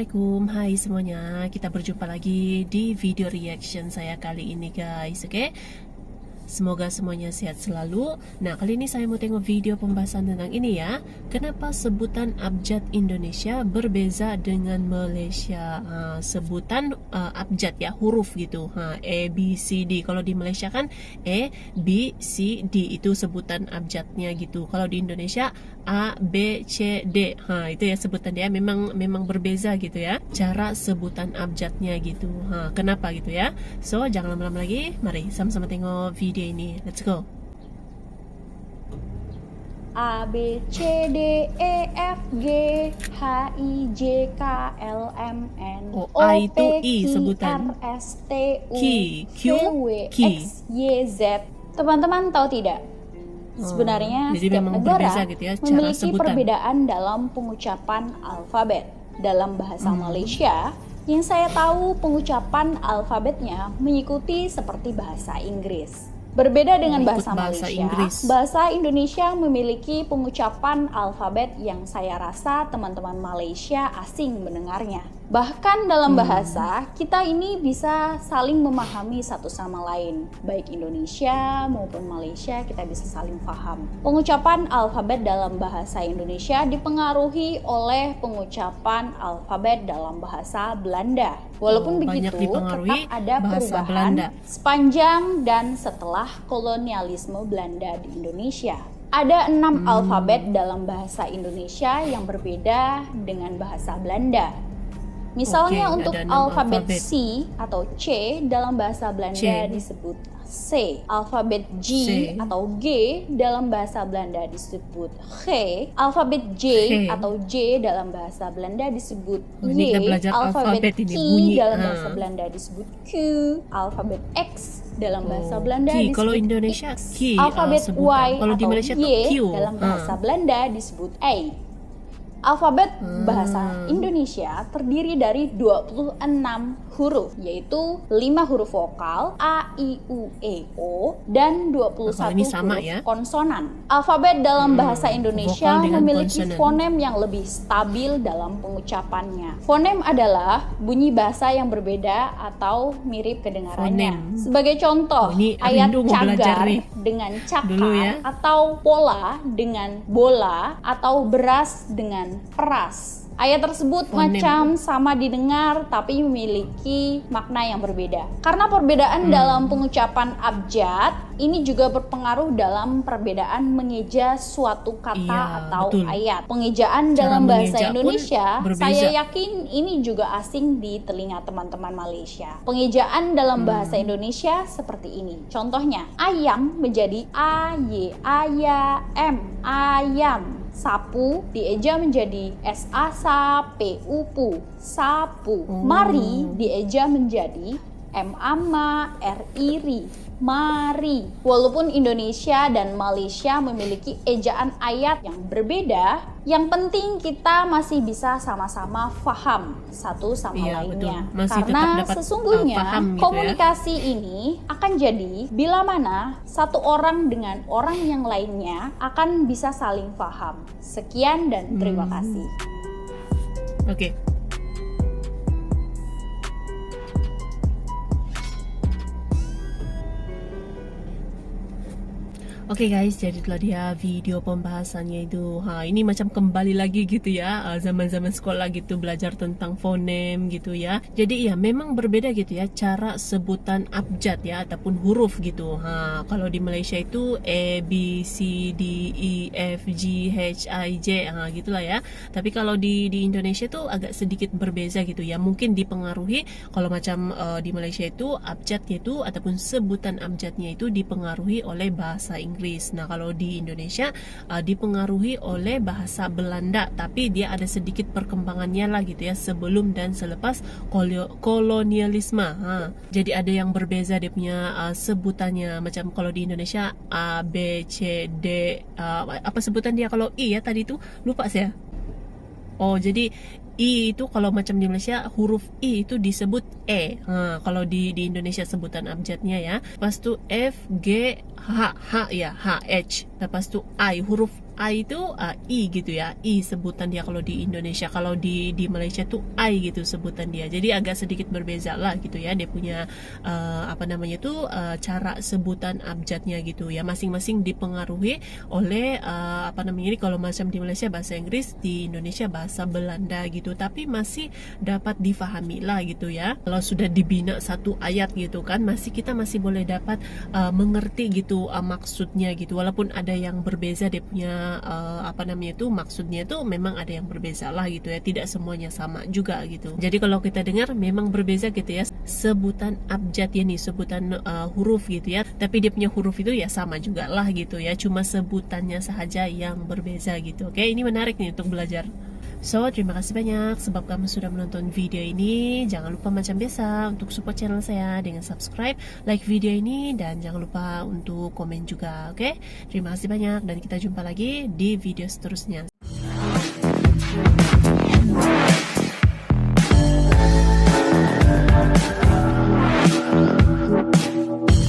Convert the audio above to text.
Assalamualaikum, hai semuanya. Kita berjumpa lagi di video reaction saya kali ini guys, oke? Semoga semuanya sehat selalu. Nah, kali ini saya mau tengok video pembahasan tentang ini ya. Kenapa sebutan abjad Indonesia berbeza dengan Malaysia? Sebutan abjad ya, huruf gitu. A, B, C, D. Kalau di Malaysia kan A, B, C, D. Itu sebutan abjadnya gitu. Kalau di Indonesia A, B, C, D. Itu ya sebutan dia. Memang berbeza gitu ya. Cara sebutan abjadnya gitu. Kenapa gitu ya? So, jangan lama-lama lagi. Mari sama-sama tengok video ini. Let's go. A, B, C, D, E, F, G, H, I, J, K, L, M, N, Oh, O, A itu P, I Q, sebutan. R, S, T, U, Q, V, W, Q. X, Y, Z. Teman-teman tahu tidak? Sebenarnya jadi setiap memang negara berbeza gitu ya, cara memiliki sebutan. perbedaan dalam pengucapan alfabet. Dalam bahasa Malaysia, yang saya tahu pengucapan alfabetnya mengikuti seperti bahasa Inggris. Berbeda dengan Ikut bahasa bahasa Malaysia, Inggris. bahasa Indonesia memiliki pengucapan alfabet yang saya rasa teman-teman Malaysia asing mendengarnya. Bahkan dalam bahasa, kita ini bisa saling memahami satu sama lain. Baik Indonesia maupun Malaysia, kita bisa saling paham. Pengucapan alfabet dalam bahasa Indonesia dipengaruhi oleh pengucapan alfabet dalam bahasa Belanda. Walaupun banyak begitu, dipengaruhi tetap ada bahasa perubahan Belanda. sepanjang dan setelah kolonialisme Belanda di Indonesia. Ada 6 alfabet dalam bahasa Indonesia yang berbeda dengan bahasa Belanda. Misalnya Oke, untuk ada 6 alfabet alfabet. C atau C dalam bahasa Belanda C. disebut C. Alfabet G C. atau G dalam bahasa Belanda disebut G. Alfabet J G. atau J dalam bahasa Belanda disebut Oh, ini kita Y. belajar alfabet ini, Q bunyi. dalam bahasa Belanda disebut Q. Alfabet X dalam bahasa Belanda Q. disebut Kalau Indonesia X. Q, Alfabet sebutan. Y Kalau di atau Malaysia tuh Y Q. dalam bahasa Belanda disebut A. Alfabet bahasa Indonesia terdiri dari 26 huruf, yaitu 5 huruf vokal A, I, U, E, O, dan 21 ini sama huruf ya? konsonan. Alfabet dalam bahasa Indonesia Vokal dengan memiliki konsonan. fonem yang lebih stabil dalam pengucapannya. Fonem adalah bunyi bahasa yang berbeda atau mirip kedengarannya. Fonem. Sebagai contoh, ini ayat rindu mau belajar cagar nih. dengan cakar Dulu ya. atau pola dengan bola atau beras dengan peras. Ayat tersebut Fonem. macam sama didengar tapi memiliki makna yang berbeda. Karena perbedaan dalam pengucapan abjad ini juga berpengaruh dalam perbedaan mengeja suatu kata Iya, atau betul. ayat. Pengejaan Cara dalam bahasa mengeja pun Indonesia, berbeza. saya yakin ini juga asing di telinga teman-teman Malaysia. Pengejaan dalam bahasa Indonesia seperti ini. Contohnya, ayam menjadi ayam, ayam. Sapu dieja menjadi sapu, sapu. Mari dieja menjadi ri, mari. Walaupun Indonesia dan Malaysia memiliki ejaan ayat yang berbeda, yang penting kita masih bisa sama-sama faham satu sama Iya, lainnya. betul. Masih Karena tetap dapat, sesungguhnya paham gitu ya. komunikasi ini akan jadi bila mana satu orang dengan orang yang lainnya akan bisa saling paham. Sekian dan terima kasih. Oke. Oke guys, jadi itulah dia video pembahasannya itu. Ini macam kembali lagi gitu ya, zaman-zaman sekolah gitu, belajar tentang fonem gitu ya. Jadi ya memang berbeda gitu ya cara sebutan abjad ya ataupun huruf gitu. Kalau di Malaysia itu A, B, C, D, E, F, G, H, I, J, gitulah ya. Tapi kalau di Indonesia tuh agak sedikit berbeza gitu ya. Mungkin dipengaruhi kalau macam di Malaysia itu abjadnya itu ataupun sebutan abjadnya itu dipengaruhi oleh bahasa Inggris. Nah, kalau di Indonesia dipengaruhi oleh bahasa Belanda, tapi dia ada sedikit perkembangannya lah gitu ya sebelum dan selepas kolonialisme. Jadi ada yang berbeza dia punya sebutannya. Macam kalau di Indonesia A, B, C, D, apa sebutan dia kalau I ya tadi itu lupa saya. Oh, jadi I itu kalau macam di Malaysia huruf I itu disebut E. Kalau di Indonesia sebutan abjadnya ya. Lepas tu F, G, H ya, H, H. Lepas tu I, huruf I itu I gitu ya, I sebutan dia kalau di Indonesia, kalau di Malaysia tuh I gitu sebutan dia. Jadi agak sedikit berbeza lah gitu ya, dia punya apa namanya tuh cara sebutan abjadnya gitu ya, masing-masing dipengaruhi oleh apa namanya ini, kalau macam di Malaysia bahasa Inggris, di Indonesia bahasa Belanda gitu, tapi masih dapat difahami lah gitu ya. Kalau sudah dibina satu ayat gitu kan, kita masih boleh dapat mengerti gitu maksudnya gitu, walaupun ada yang berbeza dia punya apa namanya itu maksudnya itu memang ada yang berbeza lah gitu ya, tidak semuanya sama juga gitu. Jadi kalau kita dengar memang berbeza gitu ya sebutan abjad ya nih, sebutan huruf gitu ya, tapi dia punya huruf itu ya sama juga lah gitu ya, cuma sebutannya saja yang berbeza gitu. Oke, ini menarik nih untuk belajar. So, terima kasih banyak sebab kamu sudah menonton video ini. Jangan lupa macam biasa untuk support channel saya dengan subscribe, like video ini, dan jangan lupa untuk komen juga, oke? Terima kasih banyak dan kita jumpa lagi di video seterusnya.